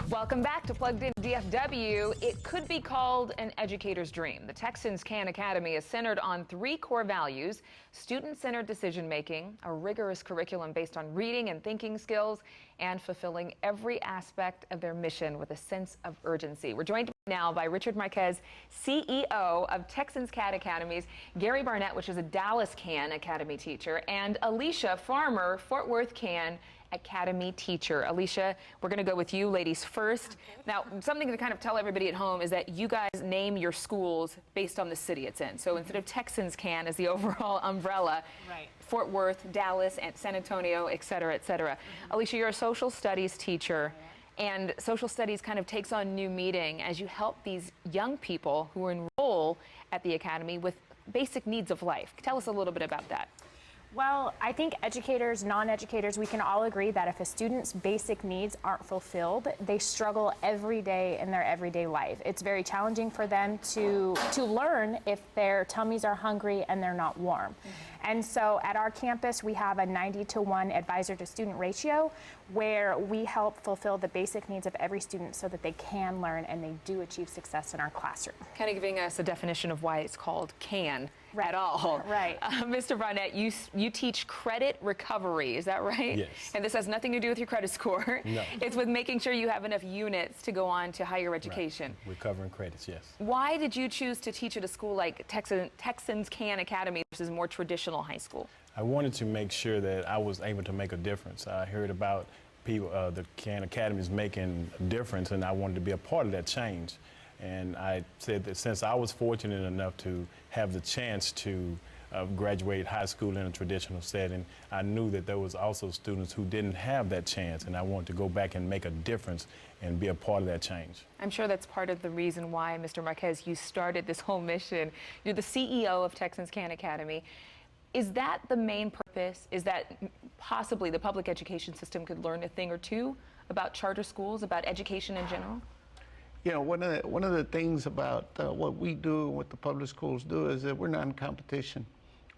Welcome back to Plugged In DFW. It could be called an educator's dream. The Texans Academy is centered on three core values: student-centered decision-making, a rigorous curriculum based on reading and thinking skills, and fulfilling every aspect of their mission with a sense of urgency. We're joined now by Richard Marquez, CEO of Texans Academies, Gary Barnett, which is a Dallas Academy teacher, and Alicia Farmer, Fort Worth Academy teacher. Alicia, we're going to go with you ladies first. Now, something to kind of tell everybody at home is that you guys name your schools based on the city it's in. So instead of Texans as the overall umbrella, right, Fort Worth, Dallas, and San Antonio, et cetera, et cetera. Alicia, you're a social studies teacher, and social studies kind of takes on new meaning as you help these young people who enroll at the Academy with basic needs of life. Tell us a little bit about that. Well, I think educators, non-educators, we can all agree that if a student's basic needs aren't fulfilled, they struggle every day in their everyday life. It's very challenging for them to learn if their tummies are hungry and they're not warm. And so at our campus, we have a 90-to-1 advisor to student ratio where we help fulfill the basic needs of every student so that they can learn and they do achieve success in our classroom. Kind of giving us a definition of why it's called CAN at all. Right. Mr. Barnett, you teach credit recovery, is that right? Yes. And this has nothing to do with your credit score. No. It's with making sure you have enough units to go on to higher education. Right. Recovering credits, yes. Why did you choose to teach at a school like Texans Academy versus more traditional high school? I wanted to make sure that I was able to make a difference. I heard about people, the Academies making a difference, and I wanted to be a part of that change. And I said that since I was fortunate enough to have the chance to graduate high school in a traditional setting, I knew that there was also students who didn't have that chance, and I wanted to go back and make a difference and be a part of that change. I'm sure that's part of the reason why, Mr. Marquez, you started this whole mission. You're the CEO of Texans Academy. Is that the main purpose? Is that possibly the public education system could learn a thing or two about charter schools, about education in general? You know, one of the things about what we do and what the public schools do is that we're not in competition.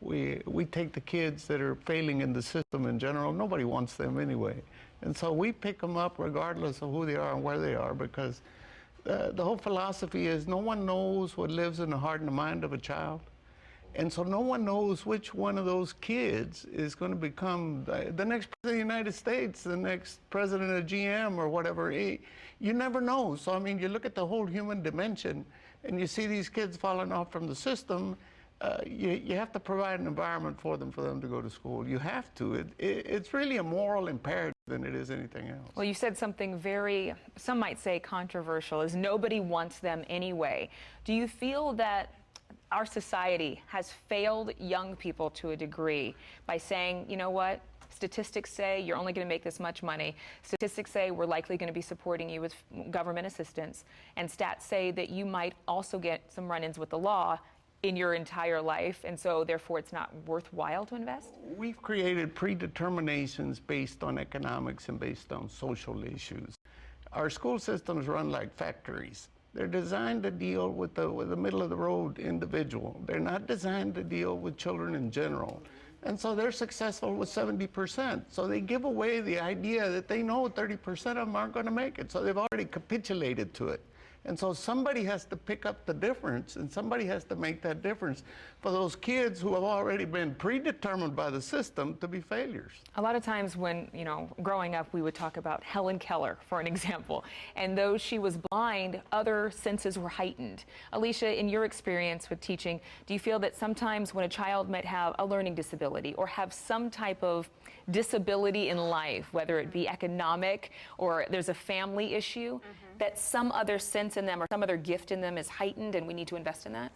We take the kids that are failing in the system in general. Nobody wants them anyway. And so we pick them up regardless of who they are and where they are, because the whole philosophy is no one knows what lives in the heart and the mind of a child. And so no one knows which one of those kids is going to become the next president of the United States, the next president of GM or whatever. You never know. So, I mean, you look at the whole human dimension and you see these kids falling off from the system. You have to provide an environment for them to go to school. You have to. It's really a moral imperative than it is anything else. Well, you said something very, some might say controversial, is nobody wants them anyway. Do you feel that our society has failed young people to a degree by saying, you know what, statistics say you're only going to make this much money. Statistics say we're likely going to be supporting you with government assistance. And stats say that you might also get some run-ins with the law in your entire life, and so therefore it's not worthwhile to invest? We've created predeterminations based on economics and based on social issues. Our school systems run like factories. They're designed to deal with the middle-of-the-road individual. They're not designed to deal with children in general. And so they're successful with 70%. So they give away the idea that they know 30% of them aren't going to make it. So they've already capitulated to it. And so somebody has to pick up the difference, and somebody has to make that difference for those kids who have already been predetermined by the system to be failures. A lot of times when, you know, growing up, we would talk about Helen Keller, for an example. And though she was blind, other senses were heightened. Alicia, in your experience with teaching, do you feel that sometimes when a child might have a learning disability or have some type of disability in life, whether it be economic or there's a family issue, that some other sense in them or some other gift in them is heightened and we need to invest in that?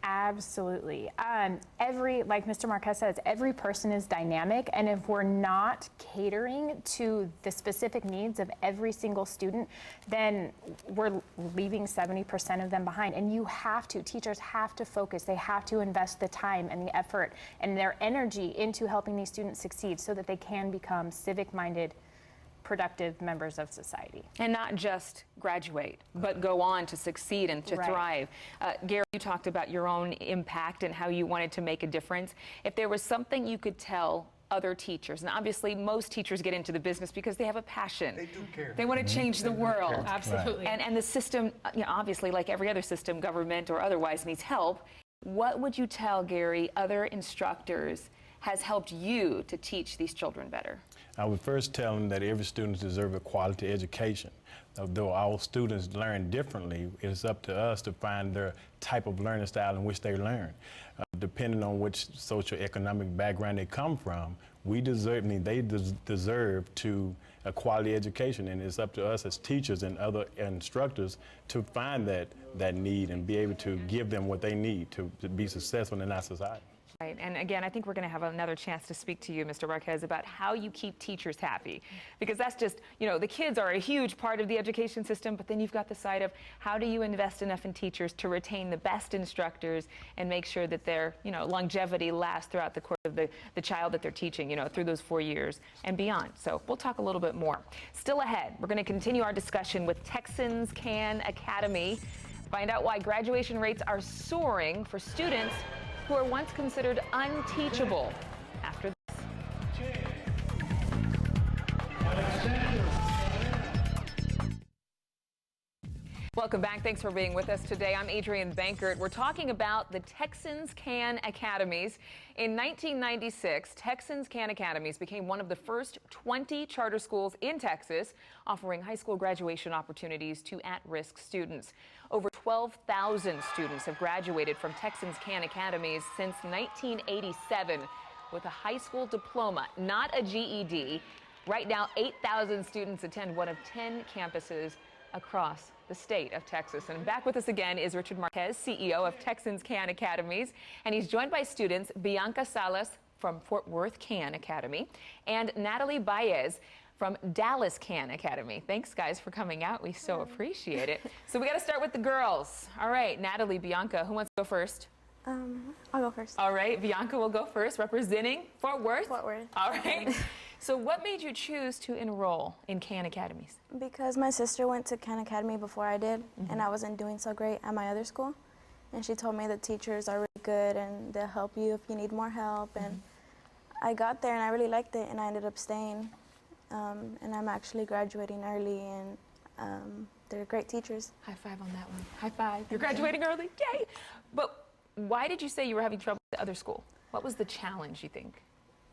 Absolutely. Like Mr. Marquez says, every person is dynamic, and if we're not catering to the specific needs of every single student, then we're leaving 70% of them behind. And teachers have to focus. They have to invest the time and the effort and their energy into helping these students succeed so that they can become civic-minded, productive members of society. And not just graduate, but go on to succeed and to thrive. Gary, you talked about your own impact and how you wanted to make a difference. If there was something you could tell other teachers? And obviously, most teachers get into the business because they have a passion. They do care. They want to change the world. Absolutely. And the system, obviously, like every other system, government or otherwise, needs help. What would you tell, Gary, other instructors has helped you to teach these children better? I would first tell them that every student deserves a quality education. Though all students learn differently, it's up to us to find their type of learning style in which they learn. Depending on which socioeconomic background they come from, they deserve to a quality education, and it's up to us as teachers and other instructors to find that need and be able to give them what they need to be successful in our society. Right. And again, I think we're going to have another chance to speak to you, Mr. Marquez, about how you keep teachers happy. Because that's just, the kids are a huge part of the education system, but then you've got the side of how do you invest enough in teachers to retain the best instructors and make sure that their, longevity lasts throughout the course of the child that they're teaching, through those 4 years and beyond. So we'll talk a little bit more. Still ahead, we're going to continue our discussion with Texans Can Academy. Find out why graduation rates are soaring for students who were once considered unteachable. After this. Welcome back. Thanks for being with us today. I'm Adrienne Bankert. We're talking about the Texans Can Academies. In 1996, Texans Can Academies became one of the first 20 charter schools in Texas offering high school graduation opportunities to at-risk students. Over 12,000 students have graduated from Texans Can Academies since 1987 with a high school diploma, not a GED. Right now, 8,000 students attend one of 10 campuses across the state of Texas. And back with us again is Richard Marquez, CEO of Texans Can Academies, and he's joined by students Bianca Salas from Fort Worth Can Academy and Natalie Baez from Dallas Can Academy. Thanks, guys, for coming out. We so appreciate it. So we got to start with the girls. All right, Natalie, Bianca, who wants to go first? I'll go first. All right, Bianca will go first, representing Fort Worth. Fort Worth. All right. So what made you choose to enroll in Can Academies? Because my sister went to Can Academy before I did, and I wasn't doing so great at my other school. And she told me the teachers are really good and they'll help you if you need more help. And I got there and I really liked it, and I ended up staying. And I'm actually graduating early, and they're great teachers. High five on that one. High five. You're graduating early. Yay! But why did you say you were having trouble at the other school? What was the challenge, you think?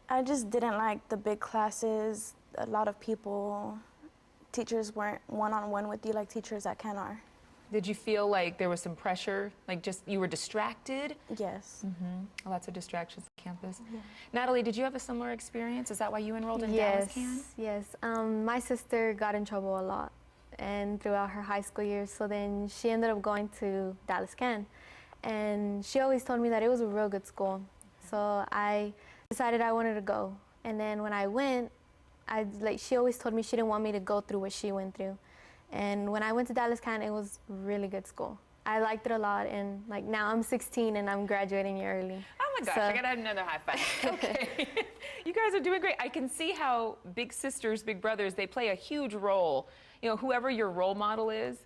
I just didn't like the big classes, a lot of people. Teachers weren't one-on-one with you like teachers at Can are. Did you feel like there was some pressure, like just you were distracted? Yes. Lots of distractions on campus. Natalie, did you have a similar experience? Is that why you enrolled in Dallas Can? Yes. My sister got in trouble a lot and throughout her high school years, so then she ended up going to Dallas Can. And she always told me that it was a real good school. So I decided I wanted to go. And then when I went, she always told me she didn't want me to go through what she went through. And when I went to Dallas Can, it was a really good school. I liked it a lot, and now I'm 16 and I'm graduating early. Oh my gosh, I gotta have another high five. Okay. You guys are doing great. I can see how big sisters, big brothers, they play a huge role. Whoever your role model is.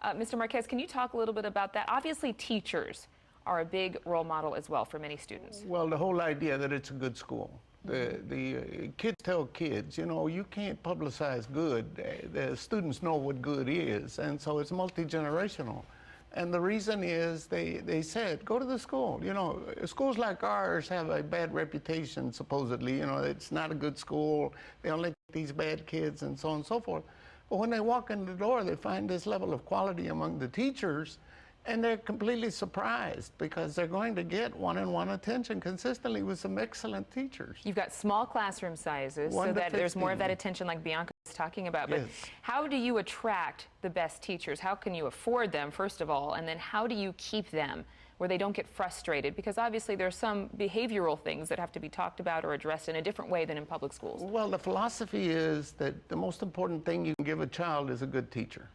Mr. Marquez, can you talk a little bit about that? Obviously, teachers are a big role model as well for many students. Well, the whole idea that it's a good school. The kids tell kids, you can't publicize good. The students know what good is, and so it's multi-generational. And the reason is they said, go to the school. Schools like ours have a bad reputation, supposedly. It's not a good school. They only take these bad kids and so on and so forth. But when they walk in the door, they find this level of quality among the teachers, and they're completely surprised because they're going to get one-on-one attention consistently with some excellent teachers. You've got small classroom sizes so that there's more of that attention like Bianca was talking about. But how do you attract the best teachers? How can you afford them, first of all? And then how do you keep them where they don't get frustrated? Because obviously there are some behavioral things that have to be talked about or addressed in a different way than in public schools. Well, the philosophy is that the most important thing you can give a child is a good teacher.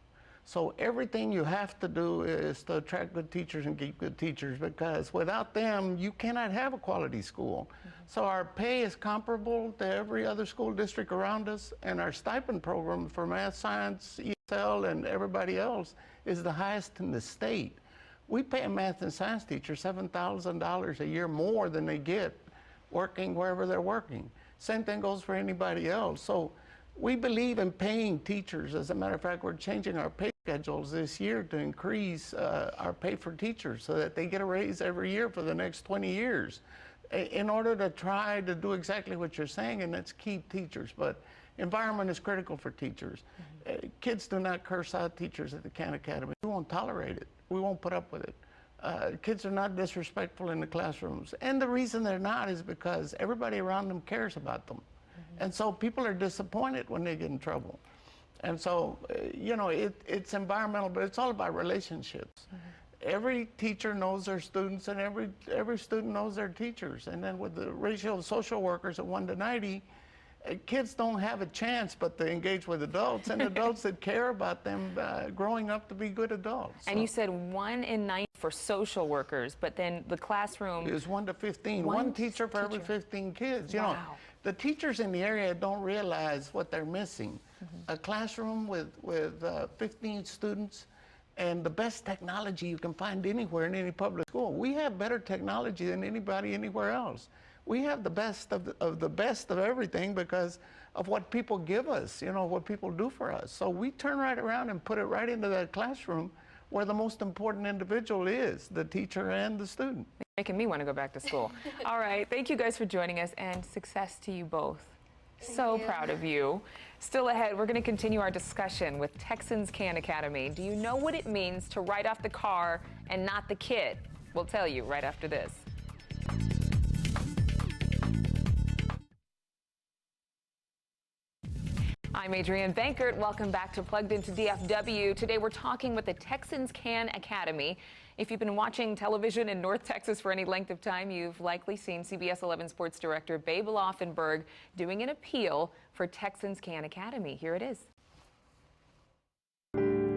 So everything you have to do is to attract good teachers and keep good teachers, because without them, you cannot have a quality school. So our pay is comparable to every other school district around us, and our stipend program for math, science, ESL, and everybody else is the highest in the state. We pay a math and science teacher $7,000 a year more than they get working wherever they're working. Same thing goes for anybody else. So we believe in paying teachers. As a matter of fact, we're changing our pay schedules this year to increase our pay for teachers so that they get a raise every year for the next 20 years in order to try to do exactly what you're saying, and that's keep teachers. But environment is critical for teachers. Kids do not curse out teachers at the Khan Academy. We won't tolerate it. We won't put up with it. Kids are not disrespectful in the classrooms. And the reason they're not is because everybody around them cares about them. And so people are disappointed when they get in trouble. And so, you know, it's environmental, but it's all about relationships. Every teacher knows their students, and every student knows their teachers. And then with the ratio of social workers at 1 to 90, kids don't have a chance but to engage with adults, and adults that care about them growing up to be good adults. And you said 1 in 90 for social workers, but then the classroom is 1 to 15. One teacher for every 15 kids. You know, the teachers in the area don't realize what they're missing. A classroom with 15 students and the best technology you can find anywhere in any public school. We have better technology than anybody anywhere else. We have the best of the best of everything because of what people give us, you know, what people do for us. So we turn right around and put it right into that classroom where the most important individual is, the teacher and the student. Making me want to go back to school. All right, thank you guys for joining us, and success to you both. So proud of you. Still ahead, we're going to continue our discussion with Texans Khan Academy. Do you know what it means to write off the car and not the kid? We'll tell you right after this. I'm Adrienne Bankert. Welcome back to Plugged Into DFW. Today we're talking with the Texans Khan Academy. If you've been watching television in North Texas for any length of time, you've likely seen CBS 11 sports director Babe Laufenberg doing an appeal for Texans Khan Academy. Here it is.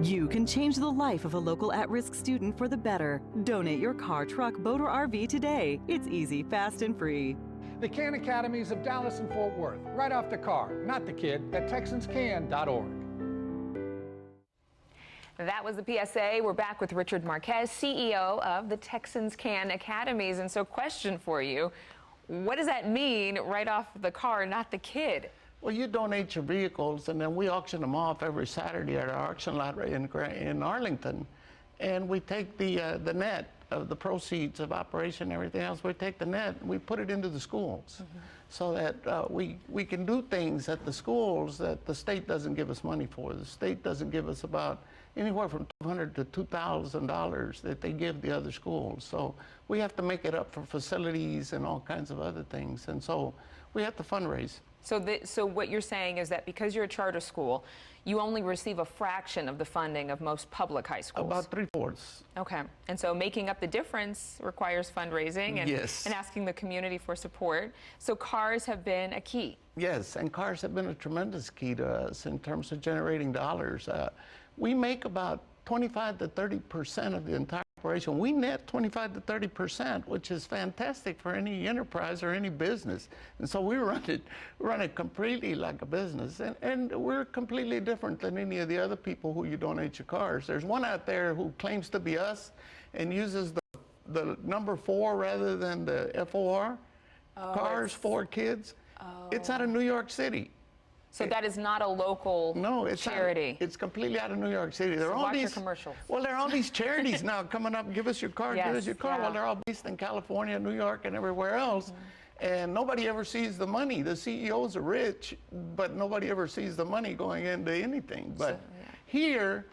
You can change the life of a local at-risk student for the better. Donate your car, truck, boat, or RV today. It's easy, fast, and free. The Khan Academies of Dallas and Fort Worth. Write off the car, not the kid, at TexansCan.org. That was the PSA. We're back with Richard Marquez, CEO of the Texans Khan Academies. And so, question for you, what does that mean, write off the car, not the kid? Well, you donate your vehicles, and then we auction them off every Saturday at our auction lot in Arlington. And we take the net of the proceeds of operation and everything else. We take the net and we put it into the schools so that we can do things at the schools that the state doesn't give us money for. The state doesn't give us about anywhere from $200 to $2,000 that they give the other schools. So we have to make it up for facilities and all kinds of other things. And so we have to fundraise. So what you're saying is that because you're a charter school, you only receive a fraction of the funding of most public high schools. About 3/4. Okay. And so making up the difference requires fundraising and asking the community for support. So cars have been a key. Yes, and cars have been a tremendous key to us in terms of generating dollars. We make about 25 to 30% of the entire operation. We net 25 to 30%, which is fantastic for any enterprise or any business. And so we run it completely like a business. And we're completely different than any of the other people who you donate your cars. There's one out there who claims to be us and uses the number 4 rather than the FOR. Cars for Kids. It's out of New York City. So that is not a local charity. It's completely out of New York City. There are all watch these your commercials. Well, there are all these charities now coming up. Give us your car. Give us your car. Well, they're all based in California, New York, and everywhere else. And nobody ever sees the money. The CEOs are rich, but nobody ever sees the money going into anything. But here,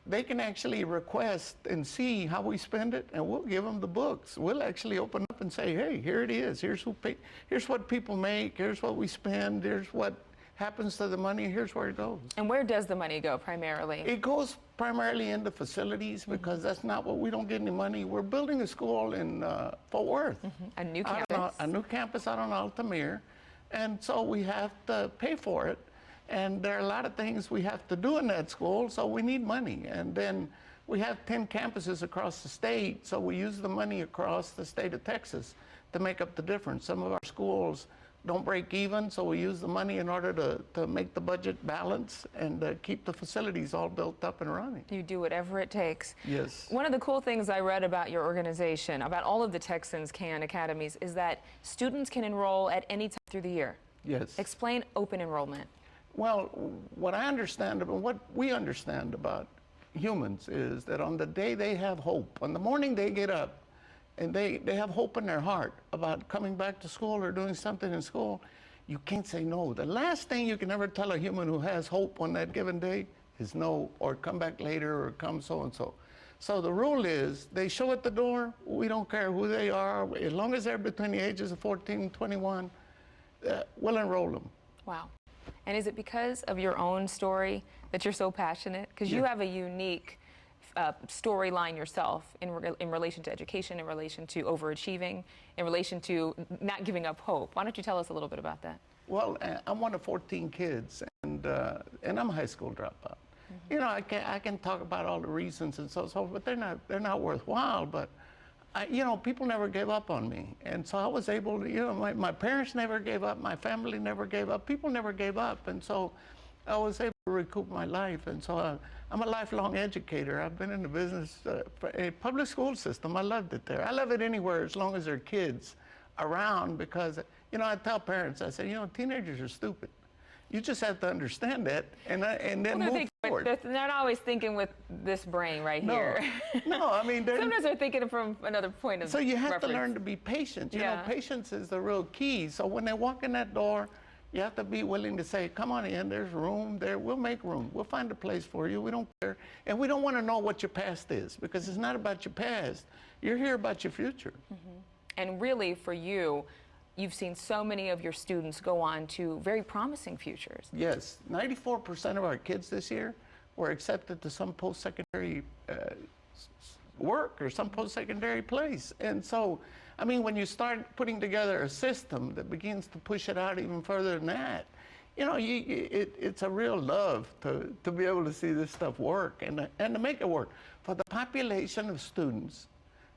they can actually request and see how we spend it, and we'll give them the books. We'll actually open up and say, hey, here it is. Here's what people make. Here's what we spend. Here's what happens to the money. Here's where it goes. And where does the money go primarily? It goes primarily into facilities because that's not what we don't get any money. We're building a school in Fort Worth. A new campus. A new campus out on Altamir. And so we have to pay for it. And there are a lot of things we have to do in that school, so we need money. And then we have 10 campuses across the state, so we use the money across the state of Texas to make up the difference. Some of our schools don't break even, so we use the money in order to make the budget balance and keep the facilities all built up and running. You do whatever it takes. Yes. One of the cool things I read about your organization, about all of the Texans Khan Academies, is that students can enroll at any time through the year. Yes. Explain open enrollment. Well, what I understand and what we understand about humans is that on the day they have hope, on the morning they get up and they have hope in their heart about coming back to school or doing something in school, you can't say no. The last thing you can ever tell a human who has hope on that given day is no, or come back later, or come so-and-so. So the rule is they show at the door, we don't care who they are, as long as they're between the ages of 14 and 21, we'll enroll them. Wow. And is it because of your own story that you're so passionate? Because you have a unique storyline yourself in relation to education, in relation to overachieving, in relation to not giving up hope. Why don't you tell us a little bit about that? Well, I'm one of 14 kids, and I'm a high school dropout. You know, I can talk about all the reasons and so forth, but they're not worthwhile. But you know, people never gave up on me, and so I was able to. You know, my parents never gave up, my family never gave up, people never gave up, and so I was able to recoup my life. And so I'm a lifelong educator. I've been in the business, a public school system. I loved it there. I love it anywhere as long as there are kids around, because you know, I tell parents, I say, you know, teenagers are stupid. You just have to understand that and then move forward. They're not always thinking with this brain right here. No, I mean, sometimes they're thinking from another point of So you have reference. to learn to be patient. You know, patience is the real key. So when they walk in that door, you have to be willing to say, come on in, there's room there. We'll make room. We'll find a place for you. We don't care. And we don't want to know what your past is, because it's not about your past. You're here about your future. And really, for you, you've seen so many of your students go on to very promising futures. Yes, 94% of our kids this year were accepted to some post-secondary work or some post-secondary place. And so, I mean, when you start putting together a system that begins to push it out even further than that, you know, it's a real love to be able to see this stuff work and to make it work for the population of students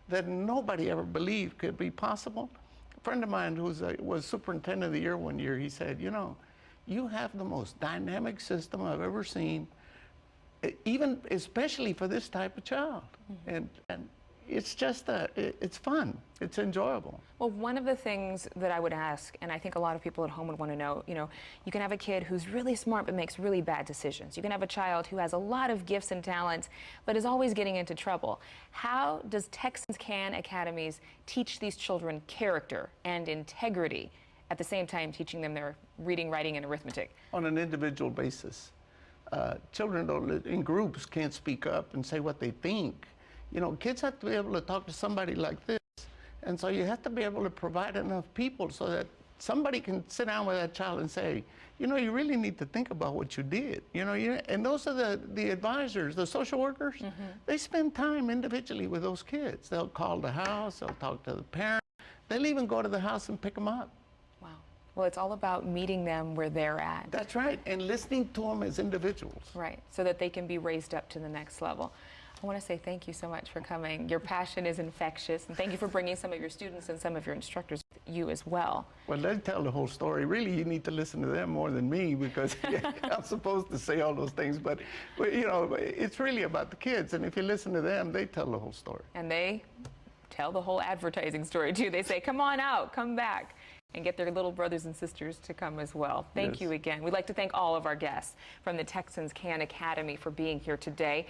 that nobody ever believed could be possible. A friend of mine who was superintendent of the year one year, he said, you know, you have the most dynamic system I've ever seen, even especially for this type of child. And it's just, it's fun. It's enjoyable. Well, one of the things that I would ask, and I think a lot of people at home would want to know, you know, you can have a kid who's really smart but makes really bad decisions. You can have a child who has a lot of gifts and talents but is always getting into trouble. How does Texans Can Academies teach these children character and integrity, at the same time teaching them their reading, writing, and arithmetic? On an individual basis. Children don't, in groups, can't speak up and say what they think. You know, kids have to be able to talk to somebody like this. And so you have to be able to provide enough people so that somebody can sit down with that child and say, you know, you really need to think about what you did. You know, and those are the advisors, the social workers. They spend time individually with those kids. They'll call the house, they'll talk to the parents. They'll even go to the house and pick them up. Wow. Well, it's all about meeting them where they're at. That's right, and listening to them as individuals. Right, so that they can be raised up to the next level. I want to say thank you so much for coming. Your passion is infectious, and thank you for bringing some of your students and some of your instructors with you as well. Well, they tell the whole story. Really, you need to listen to them more than me, because I'm supposed to say all those things, but you know, it's really about the kids, and if you listen to them, they tell the whole story. And they tell the whole advertising story too. They say, come on out, come back, and get their little brothers and sisters to come as well. Thank you again. We'd like to thank all of our guests from the Texans Can Academy for being here today.